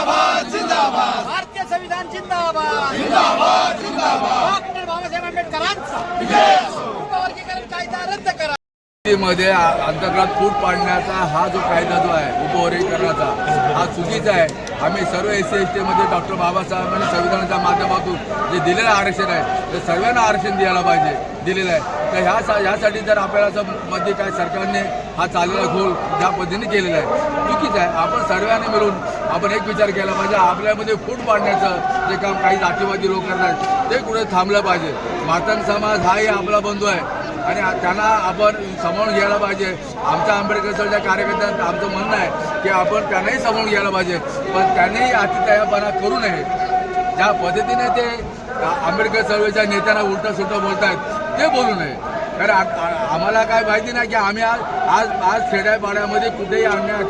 जिंदाबाद जिंदाबाद भारतीय संविधान जिंदाबाद जिंदाबाद जिंदाबाद डॉक्टर बाबासाहेब आंबेडकरांचा विजय असो. उपवर्गीकरण कायदा रद्द करा. मध्ये अंतर्गत फूट पाडण्याचा हा जो कायदा जो आहे उपवर्गीकरणाचा हा चुकीचा आहे. आम्ही सर्व SC/ST मध्ये डॉक्टर बाबासाहेबांनी संविधानाच्या माध्यमातून जे दिलेलं आरक्षण आहे ते सर्वांना आरक्षण द्यायला पाहिजे दिलेलं आहे. तर ह्यासाठी जर आपल्याला मध्ये काय सरकारने हा चाललेला घोल ज्या पद्धतीने केलेला आहे चुकीचं आहे. आपण सर्वांनी मिळून आपण एक विचार केला पाहिजे. आपल्यामध्ये फूट पाडण्याचं जे काम काही जातीवादी लोक करतात ते कुठे थांबलं पाहिजे. मातंग समाज हाही आपला बंधू आहे आणि त्यांना आपण समजून घ्यायला पाहिजे. आमच्या आंबेडकर चळवळीच्या कार्यकर्त्यांचं आमचं म्हणणं आहे की आपण त्यांनाही समजून घ्यायला पाहिजे, पण त्यांनीही अतितयापणा करू नये. ज्या पद्धतीने ते आंबेडकर चळवळीच्या नेत्यांना उलटं सुलटं बोलत आहेत ते बोलू नये. कारण आम्हाला काय माहिती नाही की आम्ही आज खेड्यापाड्यामध्ये कुठेही अन्याय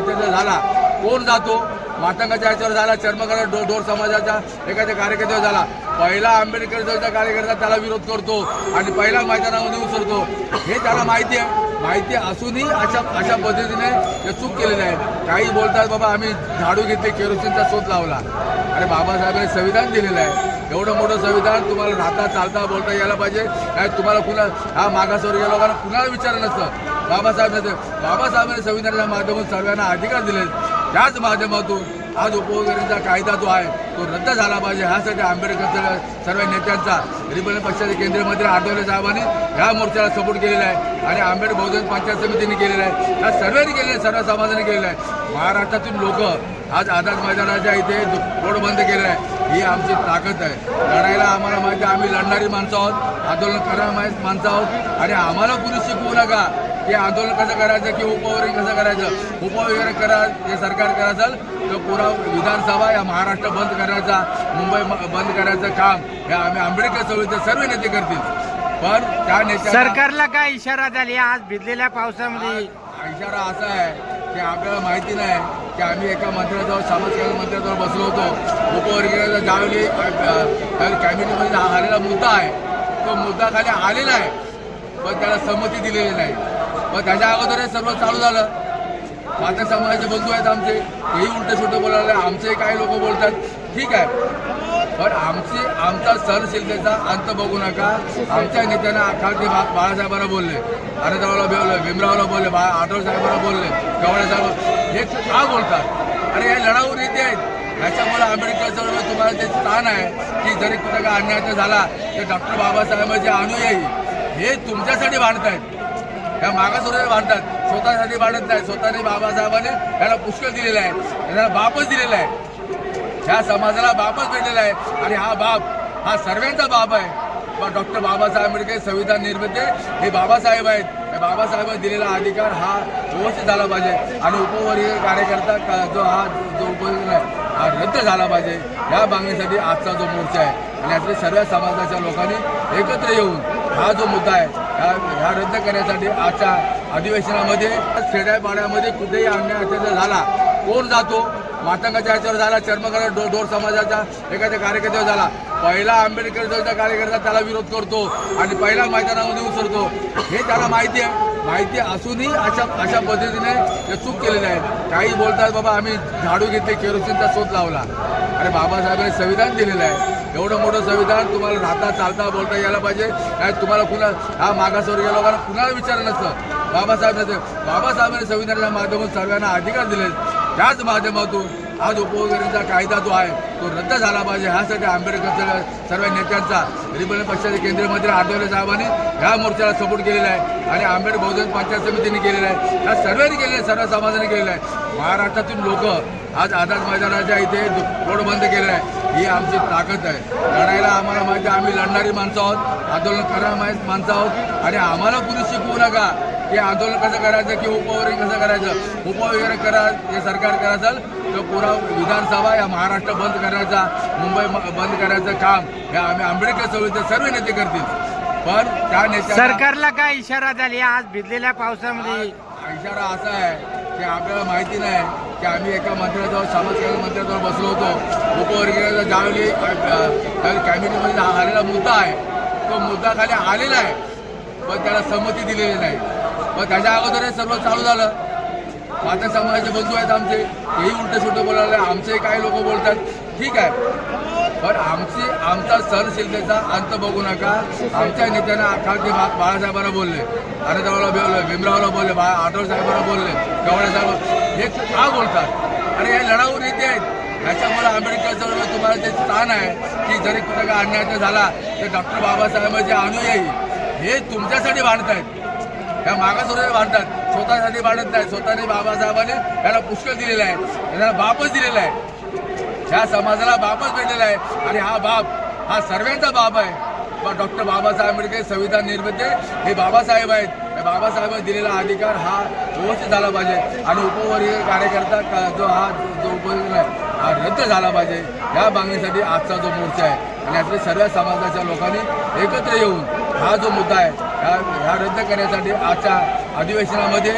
अत्याचार झाला. कोण जातो? मातंगाच्या ह्याच्यावर झाला, चर्मकार ढोर समाजाच्या एखाद्या कार्यकर्त्यावर झाला. पहिला आंबेडकर चळवळीचा कार्यकर्ता त्याला विरोध करतो आणि पहिला मैदानामध्ये उतरतो. हे त्याला माहिती आहे. माहिती असूनही अशा पद्धतीने ते चूक केलेली आहे. काही बोलतात बाबा आम्ही झाडू घेतले, केरोसिनचा शोध लावला. अरे बाबासाहेबांनी संविधान दिलेलं आहे. एवढं मोठं संविधान तुम्हाला राहता चालता बोलता यायला पाहिजे. काय तुम्हाला हा मागासवर्गीय लोकांना कुणाला विचारलं नसतं. बाबासाहेबांनी संविधानाच्या माध्यमातून सर्वांना अधिकार दिले. त्याच माध्यमातून आज उपवर्गीकरणाचा कायदा जो आहे तो रद्द झाला पाहिजे. ह्यासाठी आंबेडकर सर्व नेत्यांचा रिपब्लिकन पक्षाचे केंद्रीय मंत्री आठवले साहेबांनी ह्या मोर्चाला सपोर्ट केलेला आहे आणि आंबेडकर बहुजन पंचायत समितीने केलेला आहे. ह्या सर्वांनी केलेलं आहे, सर्व समाजाने केलेलं आहे. महाराष्ट्रातून लोक आज आझाद मैदानाच्या इथे रोड बंद केलेला आहे. ही आमची ताकद आहे. लढायला आम्हाला माहिती आहे. आम्ही लढणारी माणसं आहोत, आंदोलन करणारी माणसं आहोत आणि आम्हाला कुणी शिकवू नका की आंदोलन कसं करायचं की उपवर्गीकरण कसं करायचं. उपवर्गीकरण करा हे सरकार करायचं तर पुरा विधानसभा या महाराष्ट्र बंद करण्याचा, मुंबई बंद करायचं काम हे आम्ही आंबेडकर चळवळीचे सर्व नेते करतील. पण त्या नेत्या सरकारला काय इशारा झाली आज भिजलेल्या पावसामध्ये? इशारा असा आहे की आपल्याला माहिती नाही की आम्ही एका मंत्र्याजवळ सामाजिक मंत्र्याजवळ बसलो होतो. उपवर्गीकरणाचा ज्यावेळी कॅबिनेटमध्ये आलेला मुद्दा आहे तो मुद्दा खाली आलेला आहे पण त्याला संमती दिलेली नाही. पण त्याच्या अगोदर हे सर्व चालू झालं. माता समाजाचे बंधू आहेत आमचे, हेही उलटे सुलटे बोलायला. आमचे काही लोक बोलतात ठीक आहे, पण आमचा सहनशीलतेचा अंत बघू नका. आमच्या नेत्यांना काल ते बाळासाहेबांना बोलले, अनंतरावला बोलले, भीमरावला बोलले, आठवले साहेबांना बोलले, गव्हाणे साहेब हे का बोलतात? अरे हे लढाऊ नेते आहेत. ह्याच्यामुळे आंबेडकर चळवळीवर तुम्हाला ते स्थान आहे की जरी कुठं काय अन्याय झाला तर डॉक्टर बाबासाहेबांचे अनुयायी हे तुमच्यासाठी भांडत आहेत. ह्या मागासवर्गीय भांडतात, स्वतःसाठी भांडत नाही. स्वतःने बाबासाहेबांनी त्याला पुष्कळ दिलेला आहे, त्याला बापच दिलेला आहे. ह्या समाजाला बापच भेटलेला आहे आणि हा बाप हा सर्वांचा बाप आहे. डॉक्टर बाबासाहेब आंबेडकर संविधान निर्माते हे बाबासाहेब आहेत. या बाबासाहेबांनी दिलेला अधिकार हा व्यवस्थित झाला पाहिजे आणि उपवर्गीय कार्यकर्ता जो उपवर्गीय आहे हा रद्द झाला पाहिजे. या मागणीसाठी आजचा जो मोर्चा आहे आणि यातले सर्व समाजाच्या लोकांनी एकत्र येऊन हा जो मुद्दा आहे ह्या रद्द करण्यासाठी आजच्या अधिवेशनामध्ये खेड्यापाड्यामध्ये कुठेही अन्याय अत्याचार झाला. कोण जातो? मातंगाच्या ह्याच्यावर झाला, चर्मकार ढोर समाजाच्या एखाद्या कार्यकर्त्यावर झाला. पहिला आंबेडकर चळवळीचा कार्यकर्ता त्याला विरोध करतो आणि पहिला मैदानामध्ये उतरतो. हे त्याला माहिती आहे. माहिती असूनही अशा पद्धतीने ते चूक केलेले आहे. काही बोलतात बाबा आम्ही झाडू घेतले, केरोसिनचा शोध लावला. अरे बाबासाहेबांनी संविधान दिलेलं आहे. एवढं मोठं संविधान तुम्हाला राहता चालता बोलता यायला पाहिजे. काय तुम्हाला हा मागासवर्गीय लोकांना कुणाला विचारलं नसतं. बाबासाहेबांनी संविधानाच्या माध्यमातून सर्वांना अधिकार दिले. त्याच माध्यमातून आज उपवर्गीकरणाचा कायदा जो आहे तो रद्द झाला पाहिजे. ह्यासाठी आंबेडकर सर्व नेत्यांचा रिपब्लिकन पक्षाचे केंद्रीय मंत्री आठवले साहेबांनी ह्या मोर्चाला सपोर्ट केलेला आहे आणि आंबेडकर बहुजन पंचायत समितीने केलेला आहे. ह्या सर्वांनी केलेलं आहे, सर्व समाजाने केलेलं आहे. महाराष्ट्रातून लोक आज आझाद मैदानाच्या इथे रोड बंद केलेला आहे. ही आमची ताकद आहे. लढायला आम्हाला माहिती आहे. आम्ही लढणारी माणसं आहोत, आंदोलन करणारी माणसं आहोत आणि आम्हाला कुणी शिकवू नका की आंदोलन कसं करायचं की उपवर्गीकरण कसं करायचं. उपवर्गीकरण करा हे सरकार करायचं तर पुरा विधानसभा या महाराष्ट्र बंद करण्याचा, मुंबई बंद करायचं काम हे आम्ही आंबेडकर चळवळीचे सर्व नेते करतील. पण त्या नेत्या सरकारला काय इशारा झाली आज भिजलेल्या पावसामध्ये? इशारा असा आहे की आपल्याला माहिती नाही की आम्ही एका मंत्र्याजवळ सामाजिक मंत्र्याजवळ बसलो होतो. उपवर्गीकरणाचा ज्यावेळी कॅबिनेटमध्ये आलेला मुद्दा आहे तो मुद्दा खाली आलेला आहे पण त्याला संमती दिलेली नाही. पण त्याच्या अगोदर हे सर्व चालू झालं. माता समाजाचे बंधू आहेत आमचे, तेही उलट सुलट बोलायला आमचे काही लोक बोलतात, ठीक आहे. पण आमचा सहनशीलतेचा अंत बघू नका. आमच्या नेत्यांना खालती बाळासाहेबांना बोलले, अनंतरावला बोलले, भीमरावला बोलले, आठवले साहेबांना बोलले, गवळे साहेब, हे का बोलतात? आणि हे लढाऊ नेते आहेत. याच्यामुळे आंबेडकर तुम्हाला जे स्थान आहे की जरी कुठं का अन्याय झाला तर डॉक्टर बाबासाहेबांचे अनुयायी हे तुमच्यासाठी भांडतायत, ह्या मागासवर्गीय भांडतात, स्वतःसाठी भांडत नाही. स्वतःने बाबासाहेबांनी याला पुष्कळ दिलेला आहे, त्याला बापच दिलेला आहे, ह्या समाजाला बापच भेटलेला आहे. आणि हा बाप हा सर्वांचा बाप आहे. पण डॉक्टर बाबासाहेब आंबेडकर संविधान निर्माते हे बाबासाहेब आहेत. या बाबासाहेबांनी दिलेला अधिकार हा व्यवस्थित झाला पाहिजे आणि उपवर्गीय कार्यकर्ता जो उपवर्गीय आहे हा रद्द झाला पाहिजे. या मागणीसाठी आजचा जो मोर्चा आहे आणि यातल्या सर्व समाजाच्या लोकांनी एकत्र येऊन हा जो मुद्दा आहे ह्या रद्द करण्यासाठी आजच्या अधिवेशनामध्ये